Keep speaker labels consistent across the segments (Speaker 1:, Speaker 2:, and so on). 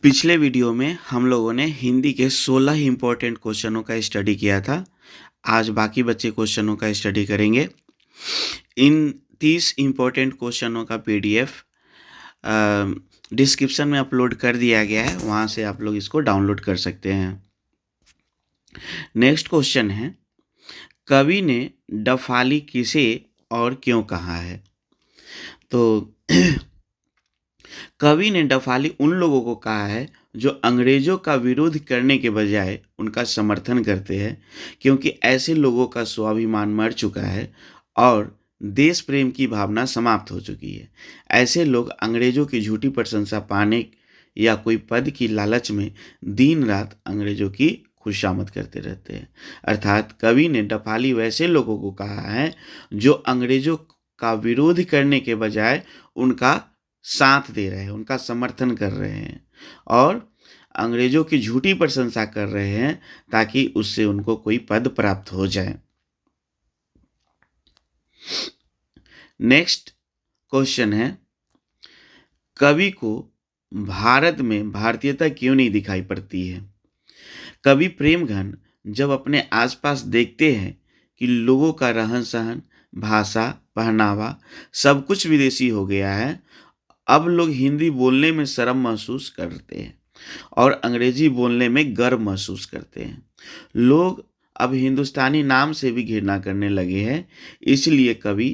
Speaker 1: पिछले वीडियो में हम लोगों ने हिंदी के 16 इम्पोर्टेंट क्वेश्चनों का स्टडी किया था। आज बाकी बचे क्वेश्चनों का स्टडी करेंगे। इन 30 इम्पोर्टेंट क्वेश्चनों का पीडीएफ डिस्क्रिप्शन में अपलोड कर दिया गया है, वहाँ से आप लोग इसको डाउनलोड कर सकते हैं। नेक्स्ट क्वेश्चन है, कवि ने डफाली किसे और क्यों कहा है? तो कवि ने डफाली उन लोगों को कहा है जो अंग्रेजों का विरोध करने के बजाय उनका समर्थन करते हैं, क्योंकि ऐसे लोगों का स्वाभिमान मर चुका है और देश प्रेम की भावना समाप्त हो चुकी है। ऐसे लोग अंग्रेजों की झूठी प्रशंसा पाने या कोई पद की लालच में दिन रात अंग्रेजों की खुशामद करते रहते हैं। अर्थात कवि ने डफाली वैसे लोगों को कहा है जो अंग्रेजों का विरोध करने के बजाय उनका साथ दे रहे हैं, उनका समर्थन कर रहे हैं और अंग्रेजों की झूठी प्रशंसा कर रहे हैं ताकि उससे उनको कोई पद प्राप्त हो जाए। नेक्स्ट क्वेश्चन है, कवि को भारत में भारतीयता क्यों नहीं दिखाई पड़ती है? कवि प्रेमघन जब अपने आसपास देखते हैं कि लोगों का रहन सहन, भाषा, पहनावा सब कुछ विदेशी हो गया है, अब लोग हिंदी बोलने में शर्म महसूस करते हैं और अंग्रेजी बोलने में गर्व महसूस करते हैं। लोग अब हिंदुस्तानी नाम से भी घृणा करने लगे हैं, इसलिए कवि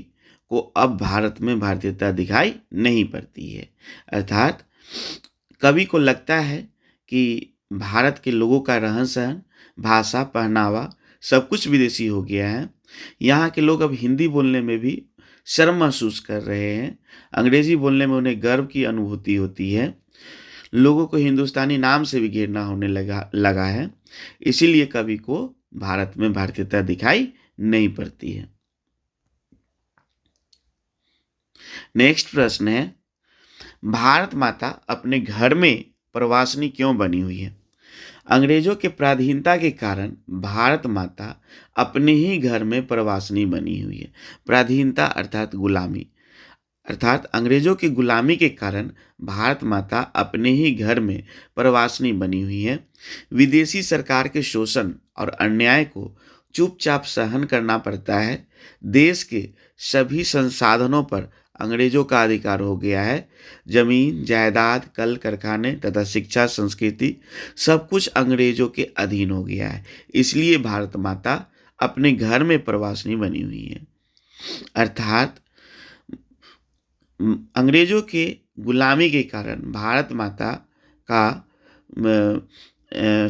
Speaker 1: को अब भारत में भारतीयता दिखाई नहीं पड़ती है। अर्थात कवि को लगता है कि भारत के लोगों का रहन सहन, भाषा, पहनावा सब कुछ विदेशी हो गया है। यहाँ के लोग अब हिंदी बोलने में भी शर्म महसूस कर रहे हैं, अंग्रेजी बोलने में उन्हें गर्व की अनुभूति होती है, लोगों को हिंदुस्तानी नाम से भी घृणा होने लगा है, इसीलिए कवि को भारत में भारतीयता दिखाई नहीं पड़ती है। नेक्स्ट प्रश्न है, भारत माता अपने घर में प्रवासिनी क्यों बनी हुई है? अंग्रेजों के पराधीनता के कारण भारत माता अपने ही घर में प्रवासिनी बनी हुई है। पराधीनता अर्थात गुलामी, अर्थात अंग्रेजों की गुलामी के कारण भारत माता अपने ही घर में प्रवासिनी बनी हुई है। विदेशी सरकार के शोषण और अन्याय को चुपचाप सहन करना पड़ता है। देश के सभी संसाधनों पर अंग्रेजों का अधिकार हो गया है। जमीन, जायदाद, कल कारखाने तथा शिक्षा, संस्कृति सब कुछ अंग्रेजों के अधीन हो गया है, इसलिए भारत माता अपने घर में प्रवासिनी बनी हुई है। अर्थात अंग्रेजों के गुलामी के कारण भारत माता का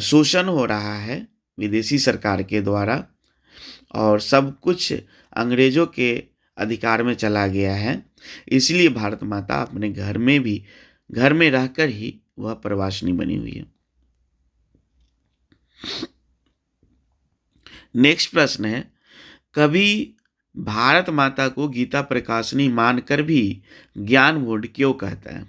Speaker 1: शोषण हो रहा है विदेशी सरकार के द्वारा और सब कुछ अंग्रेजों के अधिकार में चला गया है, इसलिए भारत माता अपने घर में रहकर ही वह प्रवासिनी बनी हुई है। नेक्स्ट प्रश्न है, कवि भारत माता को गीता प्रकाशिनी मानकर भी ज्ञान मूढ़ क्यों कहता है?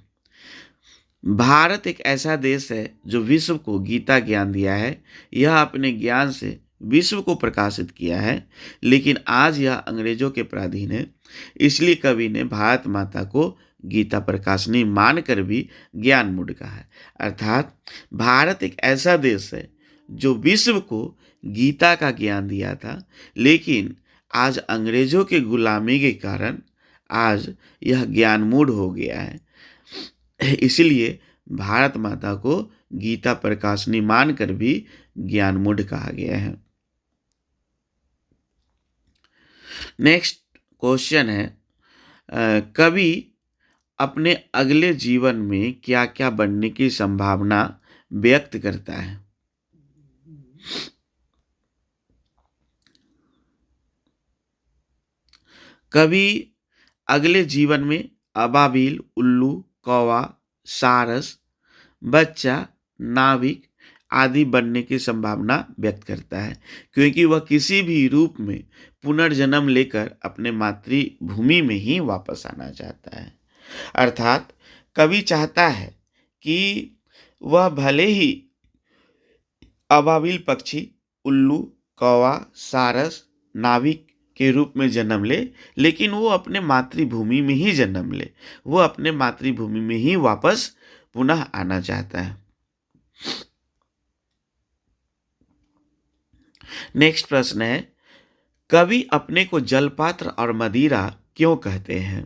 Speaker 1: भारत एक ऐसा देश है जो विश्व को गीता ज्ञान दिया है। यह अपने ज्ञान से विश्व को प्रकाशित किया है, लेकिन आज यह अंग्रेजों के पराधीन है, इसलिए कवि ने भारत माता को गीता प्रकाशिनी मानकर भी ज्ञान मूढ़ कहा है। अर्थात भारत एक ऐसा देश है जो विश्व को गीता का ज्ञान दिया था, लेकिन आज अंग्रेजों के गुलामी के कारण आज यह ज्ञान मूढ़ हो गया है, इसलिए भारत माता को गीता प्रकाशिनी मानकर भी ज्ञान मूढ़ कहा गया है। नेक्स्ट क्वेश्चन है, कवि अपने अगले जीवन में क्या क्या बनने की संभावना व्यक्त करता है? कवि अगले जीवन में अबाबिल, उल्लू, कौवा, सारस, बच्चा, नाविक आदि बनने की संभावना व्यक्त करता है, क्योंकि वह किसी भी रूप में पुनर्जन्म लेकर अपने मातृभूमि में ही वापस आना चाहता है। अर्थात कवि चाहता है कि वह भले ही अबाबिल पक्षी, उल्लू, कौवा, सारस, नाविक के रूप में जन्म ले, लेकिन वो अपने मातृभूमि में ही जन्म ले, वो अपने मातृभूमि में ही वापस पुनः आना चाहता है। नेक्स्ट प्रश्न है, कवि अपने को जलपात्र और मदिरा क्यों कहते हैं?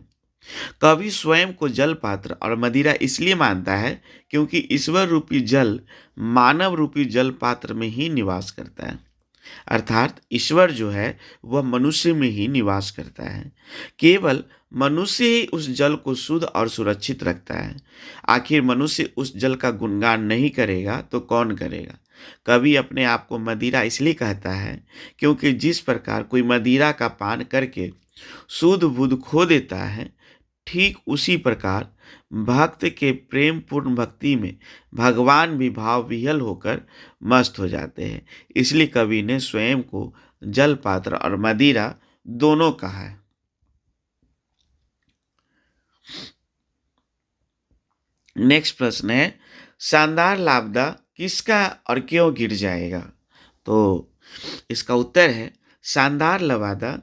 Speaker 1: कवि स्वयं को जलपात्र और मदिरा इसलिए मानता है क्योंकि ईश्वर रूपी जल मानव रूपी जल पात्र में ही निवास करता है। अर्थात ईश्वर जो है वह मनुष्य में ही निवास करता है। केवल मनुष्य ही उस जल को शुद्ध और सुरक्षित रखता है। आखिर मनुष्य उस जल का गुणगान नहीं करेगा तो कौन करेगा? कवि अपने आप को मदिरा इसलिए कहता है क्योंकि जिस प्रकार कोई मदिरा का पान करके शुद्ध बुद्ध खो देता है, ठीक उसी प्रकार भक्त के प्रेम पूर्ण भक्ति में भगवान भी भाव विह्वल होकर मस्त हो जाते हैं। इसलिए कवि ने स्वयं को जल पात्र और मदिरा दोनों कहा है। नेक्स्ट प्रश्न है, शानदार लापदा किसका और क्यों गिर जाएगा? तो इसका उत्तर है, शानदार लवादा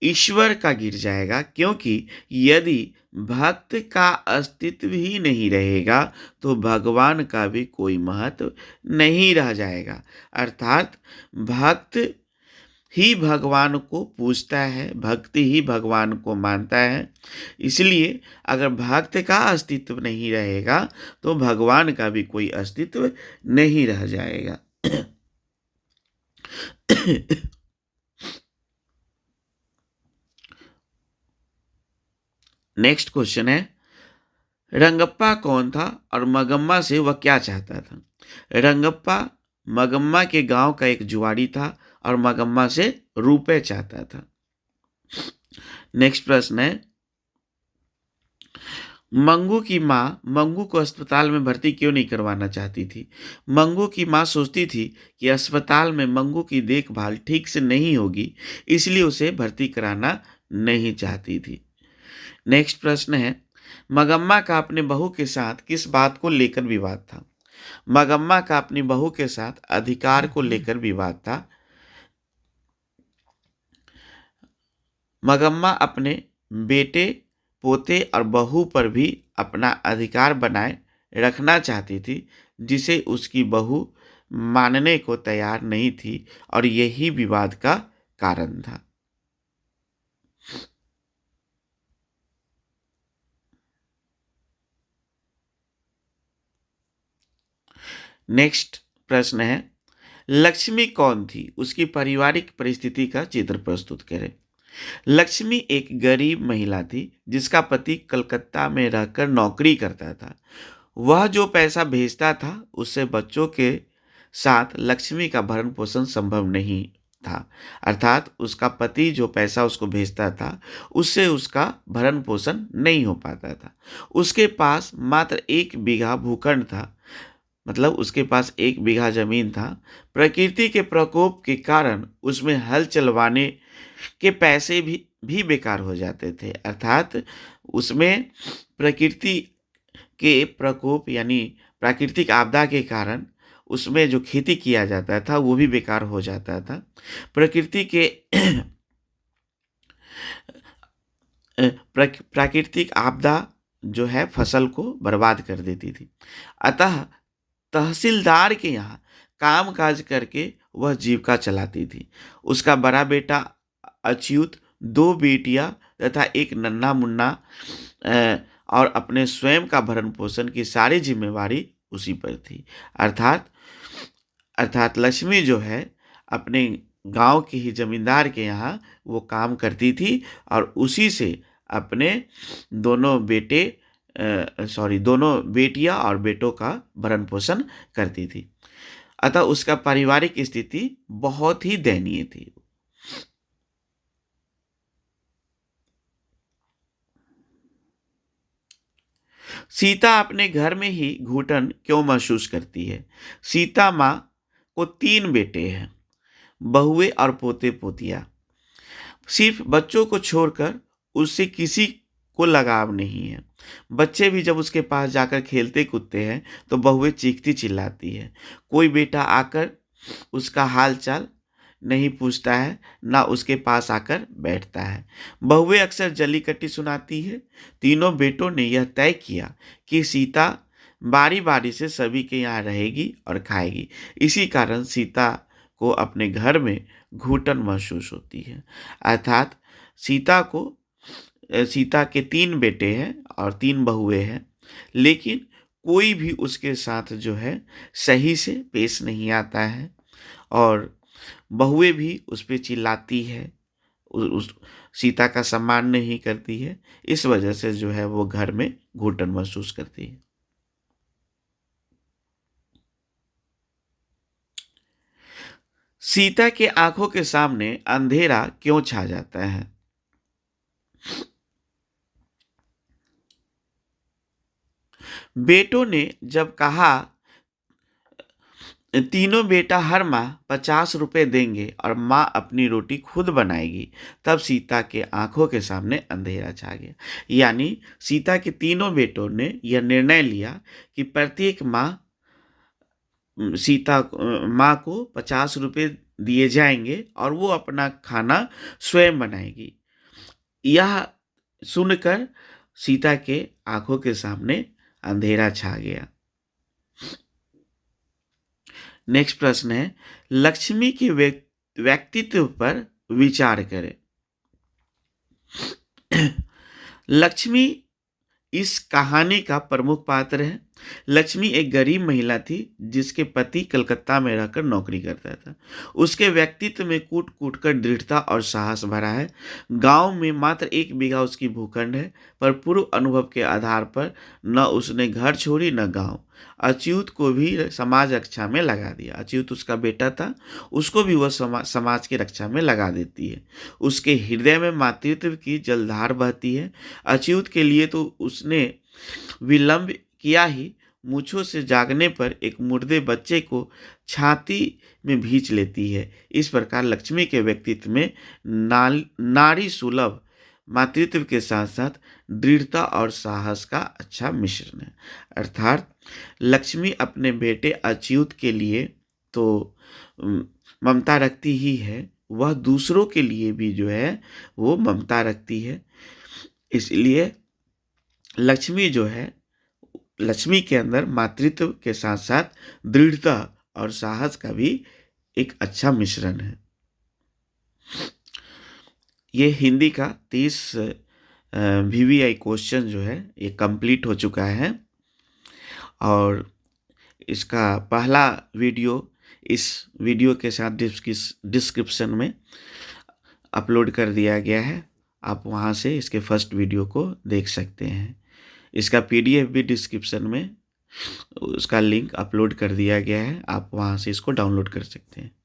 Speaker 1: ईश्वर का गिर जाएगा क्योंकि यदि भक्त का अस्तित्व ही नहीं रहेगा तो भगवान का भी कोई महत्व नहीं रह जाएगा। अर्थात भक्त ही भगवान को पूजता है, भक्ति ही भगवान को मानता है। इसलिए अगर भक्त का अस्तित्व नहीं रहेगा तो भगवान का भी कोई अस्तित्व नहीं रह जाएगा। नेक्स्ट क्वेश्चन है, रंगप्पा कौन था और मगम्मा से वह क्या चाहता था? रंगप्पा मगम्मा के गांव का एक जुआरी था और मगम्मा से रुपए चाहता था। नेक्स्ट प्रश्न है, मंगू की माँ मंगू को अस्पताल में भर्ती क्यों नहीं करवाना चाहती थी? मंगू की माँ सोचती थी कि अस्पताल में मंगू की देखभाल ठीक से नहीं होगी, इसलिए उसे भर्ती कराना नहीं चाहती थी। नेक्स्ट प्रश्न है, मगम्मा का अपने बहू के साथ किस बात को लेकर विवाद था? मगम्मा का अपनी बहू के साथ अधिकार को लेकर विवाद था। मगम्मा अपने बेटे, पोते और बहू पर भी अपना अधिकार बनाए रखना चाहती थी, जिसे उसकी बहू मानने को तैयार नहीं थी और यही विवाद का कारण था। नेक्स्ट प्रश्न है, लक्ष्मी कौन थी? उसकी पारिवारिक परिस्थिति का चित्र प्रस्तुत करें। लक्ष्मी एक गरीब महिला थी जिसका पति कलकत्ता में रहकर नौकरी करता था। वह जो पैसा भेजता था उससे बच्चों के साथ लक्ष्मी का भरण पोषण संभव नहीं था। अर्थात उसका पति जो पैसा उसको भेजता था उससे उसका भरण पोषण नहीं हो पाता था। उसके पास मात्र 1 बीघा भूखंड था, मतलब उसके पास 1 बीघा जमीन था। प्रकृति के प्रकोप के कारण उसमें हल चलवाने के पैसे भी बेकार हो जाते थे। अर्थात उसमें प्रकृति के प्रकोप यानी प्राकृतिक आपदा के कारण उसमें जो खेती किया जाता था वो भी बेकार हो जाता था। प्रकृति के प्राकृतिक आपदा जो है फसल को बर्बाद कर देती थी। अतः तहसीलदार के यहाँ काम काज करके वह जीविका चलाती थी। उसका बड़ा बेटा अच्युत, 2 बेटियां तथा एक नन्हा मुन्ना और अपने स्वयं का भरण पोषण की सारी जिम्मेवारी उसी पर थी। अर्थात लक्ष्मी जो है अपने गांव के ही जमींदार के यहाँ वो काम करती थी और उसी से अपने दोनों बेटियां और बेटों का भरण पोषण करती थी। अतः उसका पारिवारिक स्थिति बहुत ही दयनीय थी। सीता अपने घर में ही घुटन क्यों महसूस करती है? सीता माँ को 3 बेटे हैं, बहुएं और पोते पोतियां। सिर्फ बच्चों को छोड़कर उससे किसी को लगाव नहीं है। बच्चे भी जब उसके पास जाकर खेलते कूदते हैं तो बहुएं चीखती चिल्लाती है। कोई बेटा आकर उसका हाल चाल नहीं पूछता है, ना उसके पास आकर बैठता है। बहुएं अक्सर जली कट्टी सुनाती है। तीनों बेटों ने यह तय किया कि सीता बारी बारी से सभी के यहाँ रहेगी और खाएगी। इसी कारण सीता को अपने घर में घुटन महसूस होती है। अर्थात सीता के 3 बेटे हैं और 3 बहुएं हैं, लेकिन कोई भी उसके साथ जो है सही से पेश नहीं आता है और बहुएं भी उस पे चिल्लाती है, उस सीता का सम्मान नहीं करती है। इस वजह से जो है वो घर में घुटन महसूस करती है। सीता के आंखों के सामने अंधेरा क्यों छा जाता है? बेटों ने जब कहा तीनों बेटा हर माह 50 रुपए देंगे और माँ अपनी रोटी खुद बनाएगी, तब सीता के आंखों के सामने अंधेरा छा गया। यानी सीता के तीनों बेटों ने यह निर्णय लिया कि प्रत्येक माह माँ को 50 रुपए दिए जाएंगे और वो अपना खाना स्वयं बनाएगी। यह सुनकर सीता के आंखों के सामने अंधेरा छा गया। नेक्स्ट प्रश्न है, लक्ष्मी के व्यक्तित्व पर विचार करें। लक्ष्मी इस कहानी का प्रमुख पात्र है। लक्ष्मी एक गरीब महिला थी जिसके पति कलकत्ता में रहकर नौकरी करता था। उसके व्यक्तित्व में कूट कूट कर दृढ़ता और साहस भरा है। गांव में मात्र 1 बीघा उसकी भूखंड है, पर पूर्व अनुभव के आधार पर न उसने घर छोड़ी न गांव। अच्युत को भी समाज रक्षा में लगा दिया। अच्युत उसका बेटा था, उसको भी वह समाज की रक्षा में लगा देती है। उसके हृदय में मातृत्व की जलधार बहती है। अच्युत के लिए तो उसने विलंब किया ही, मूंछों से जागने पर एक मुर्दे बच्चे को छाती में भींच लेती है। इस प्रकार लक्ष्मी के व्यक्तित्व में नारी सुलभ मातृत्व के साथ साथ दृढ़ता और साहस का अच्छा मिश्रण है। अर्थात लक्ष्मी अपने बेटे अच्युत के लिए तो ममता रखती ही है, वह दूसरों के लिए भी जो है वो ममता रखती है। इसलिए लक्ष्मी के अंदर मातृत्व के साथ साथ दृढ़ता और साहस का भी एक अच्छा मिश्रण है। ये हिंदी का 30 VVI क्वेश्चन जो है ये कंप्लीट हो चुका है और इसका पहला वीडियो इस वीडियो के साथ डिस्क्रिप्शन में अपलोड कर दिया गया है। आप वहाँ से इसके फर्स्ट वीडियो को देख सकते हैं। इसका PDF भी डिस्क्रिप्शन में उसका लिंक अपलोड कर दिया गया है, आप वहाँ से इसको डाउनलोड कर सकते हैं।